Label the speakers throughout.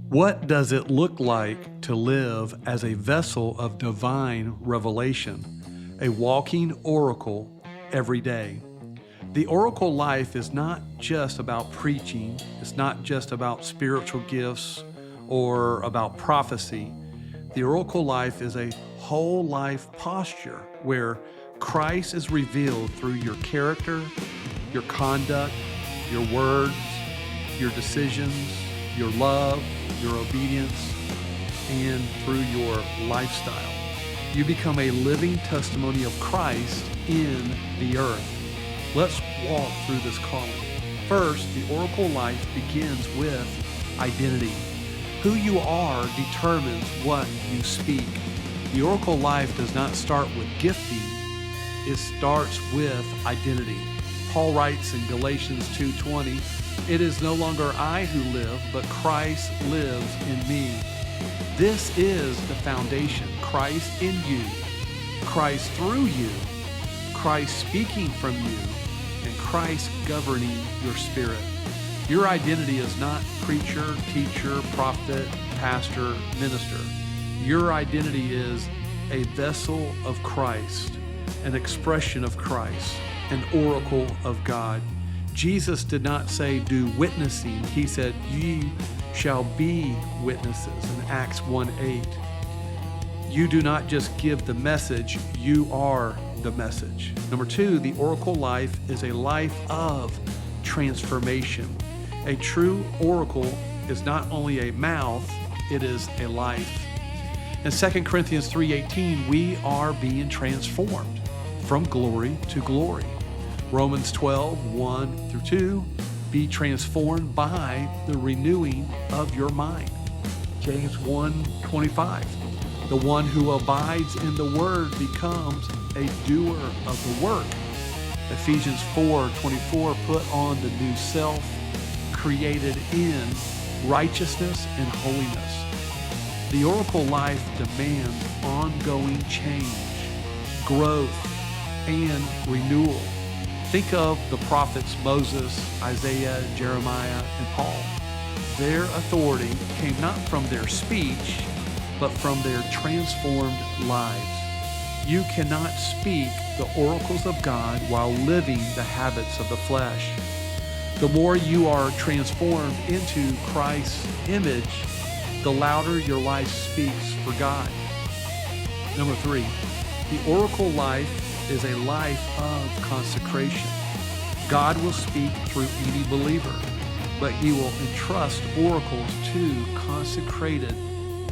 Speaker 1: What does it look like to live as a vessel of divine revelation, a walking oracle every day? The oracle life is not just about preaching, it's not just about spiritual gifts or about prophecy. The oracle life is a whole life posture where Christ is revealed through your character, your conduct, your words, your decisions, your love, your obedience, and through your lifestyle. You become a living testimony of Christ in the earth. Let's walk through this calling. First, the oracle life begins with identity. Who you are determines what you speak. The oracle life does not start with gifting, it starts with identity. Paul writes in Galatians 2:20, "It is no longer I who live, but Christ lives in me." This is the foundation. Christ in you, Christ through you, Christ speaking from you, and Christ governing your spirit. Your identity is not preacher, teacher, prophet, pastor, minister. Your identity is a vessel of Christ, an expression of Christ, an oracle of God. Jesus did not say, "Do witnessing." He said, "Ye shall be witnesses," in Acts 1:8. You do not just give the message, you are the message. Number two, the oracle life is a life of transformation. A true oracle is not only a mouth, it is a life. In 2 Corinthians 3:18, we are being transformed from glory to glory. Romans 12:1-2, be transformed by the renewing of your mind. James 1:25, the one who abides in the word becomes a doer of the work. Ephesians 4:24, put on the new self, created in righteousness and holiness. The oracle life demands ongoing change, growth, and renewal. Think of the prophets Moses, Isaiah, Jeremiah, and Paul. Their authority came not from their speech, but from their transformed lives. You cannot speak the oracles of God while living the habits of the flesh. The more you are transformed into Christ's image, the louder your life speaks for God. Number three, the oracle life is a life of consecration. God will speak through any believer, but he will entrust oracles to consecrated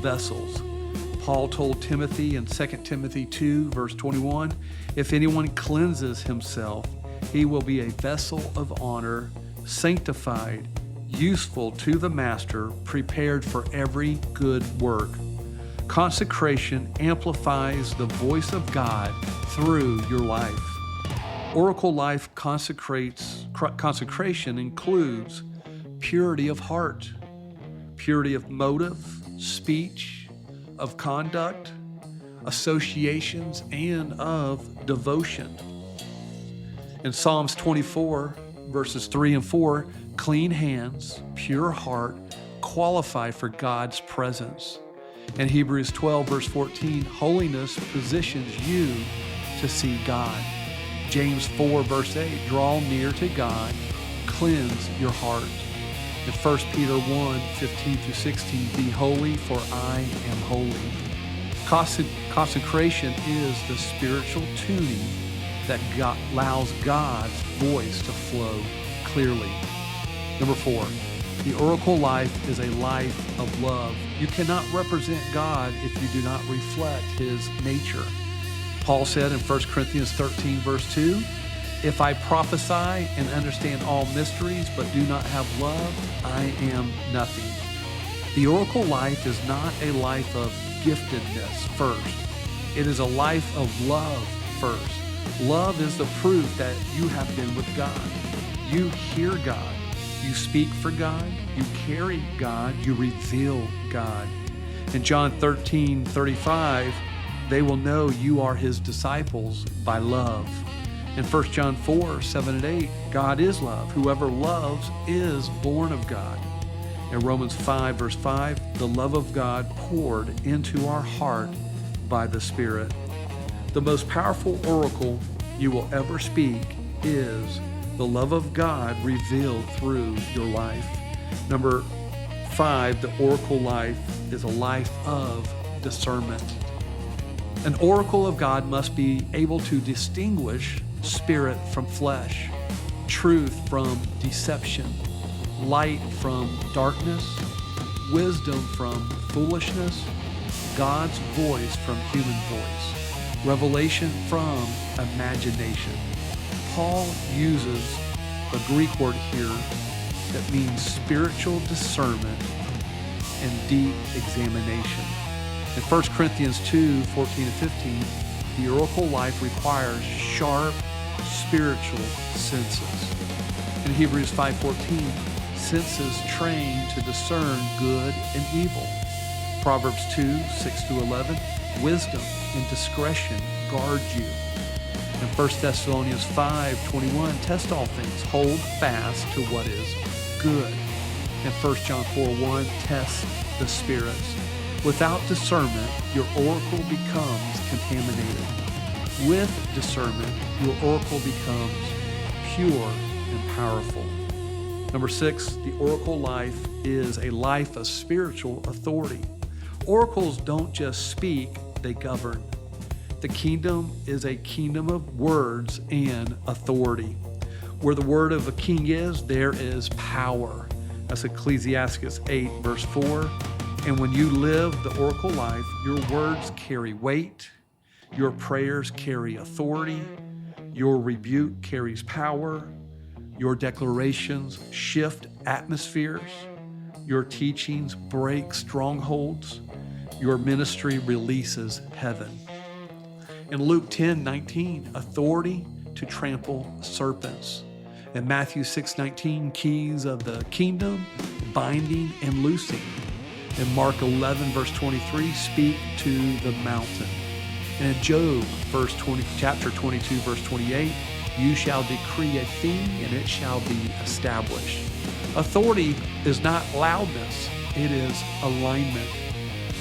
Speaker 1: vessels. Paul told Timothy in 2 Timothy 2:21, if anyone cleanses himself, he will be a vessel of honor, sanctified, useful to the master, prepared for every good work. Consecration amplifies the voice of God through your life. Oracle life consecration includes purity of heart, purity of motive, speech, of conduct, associations, and of devotion. In Psalms 24:3-4, clean hands, pure heart, qualify for God's presence. In Hebrews 12:14, holiness positions you to see God. James 4:8, draw near to God, cleanse your heart. In 1 Peter 1:15-16, be holy for I am holy. Consecration is the spiritual tuning that allows God's voice to flow clearly. Number four, the oracle life is a life of love. You cannot represent God if you do not reflect his nature. Paul said in 1 Corinthians 13:2, if I prophesy and understand all mysteries but do not have love, I am nothing. The oracle life is not a life of giftedness first. It is a life of love first. Love is the proof that you have been with God. You hear God. You speak for God. You carry God. You reveal God. In John 13:35, they will know you are his disciples by love. In 1 John 4:7-8, God is love. Whoever loves is born of God In Romans 5, verse 5, the love of God poured into our heart by the Spirit. The most powerful oracle you will ever speak is the love of God revealed through your life. Number 5, the oracle life is a life of discernment. An oracle of God must be able to distinguish spirit from flesh, truth from deception, light from darkness, wisdom from foolishness, God's voice from human voice, revelation from imagination. Paul uses the Greek word here that means spiritual discernment and deep examination. In 1 Corinthians 2, 14 and 15, the oracle life requires sharp spiritual senses. In Hebrews 5:14, senses trained to discern good and evil. Proverbs 2, 6 through 11, wisdom and discretion guard you. In 1 Thessalonians 5:21, test all things, hold fast to what is good. In 1 John 4:1, test the spirits. Without discernment, your oracle becomes contaminated. With discernment, your oracle becomes pure and powerful. Number 6, the oracle life is a life of spiritual authority. Oracles don't just speak, they govern. The kingdom is a kingdom of words and authority. Where the word of a king is, there is power. That's Ecclesiastes 8, verse 4. And when you live the oracle life, your words carry weight, your prayers carry authority, your rebuke carries power, your declarations shift atmospheres, your teachings break strongholds, your ministry releases heaven. In Luke 10:19, authority to trample serpents. In Matthew 6:19, keys of the kingdom, binding and loosing. In Mark 11, verse 23, speak to the mountain. And in Job, chapter 22, verse 28, you shall decree a thing and it shall be established. Authority is not loudness, it is alignment.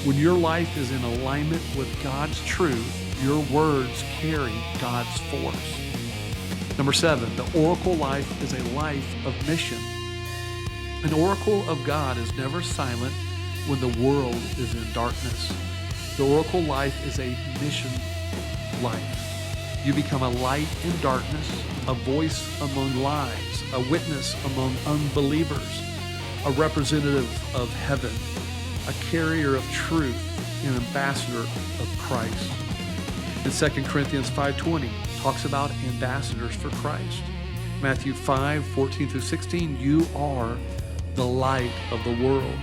Speaker 1: When your life is in alignment with God's truth, your words carry God's force. Number 7, the oracle life is a life of mission. An oracle of God is never silent when the world is in darkness. The oracle life is a mission life. You become a light in darkness, a voice among lies, a witness among unbelievers, a representative of heaven, a carrier of truth, an ambassador of Christ. In 2 Corinthians 5:20 talks about ambassadors for Christ. Matthew 5:14 through 16, you are the light of the world.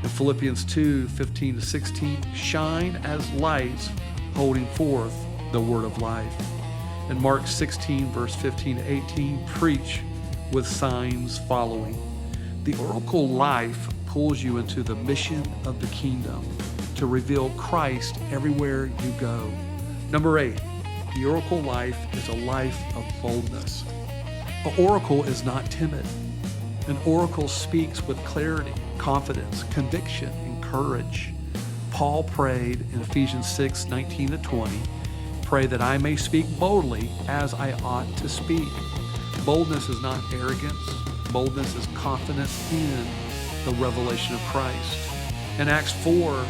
Speaker 1: In Philippians 2:15 to 16, shine as lights holding forth the word of life. In Mark 16, verse 15 to 18, preach with signs following. The oracle life pulls you into the mission of the kingdom to reveal Christ everywhere you go. Number 8, the oracle life is a life of boldness. An oracle is not timid. An oracle speaks with clarity, confidence, conviction, and courage. Paul prayed in Ephesians 6:19 to 20, pray that I may speak boldly as I ought to speak. Boldness is not arrogance. Boldness is confidence in the revelation of Christ. In Acts 4,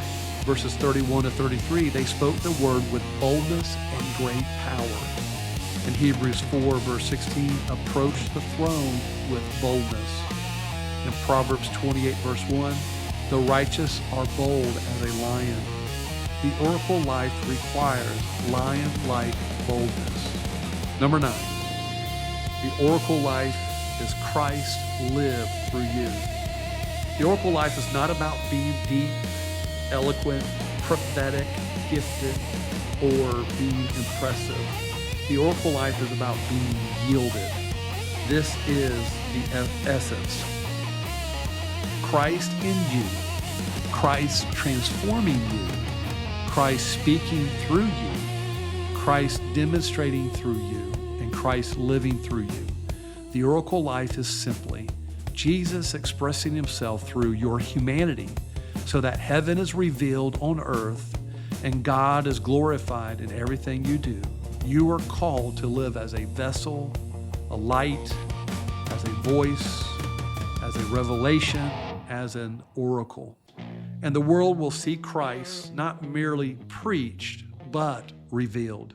Speaker 1: verses 31 to 33, they spoke the word with boldness and great power. In Hebrews 4, verse 16, approach the throne with boldness. In Proverbs 28, verse 1, the righteous are bold as a lion. The oracle life requires lion-like boldness. Number 9, the oracle life is Christ lived through you. The oracle life is not about being deep, eloquent, prophetic, gifted, or being impressive. The oracle life is about being yielded. This is the essence. Christ in you, Christ transforming you, Christ speaking through you, Christ demonstrating through you, and Christ living through you. The oracle life is simply Jesus expressing himself through your humanity so that heaven is revealed on earth and God is glorified in everything you do. You are called to live as a vessel, a light, as a voice, as a revelation, as an oracle. And the world will see Christ not merely preached, but revealed.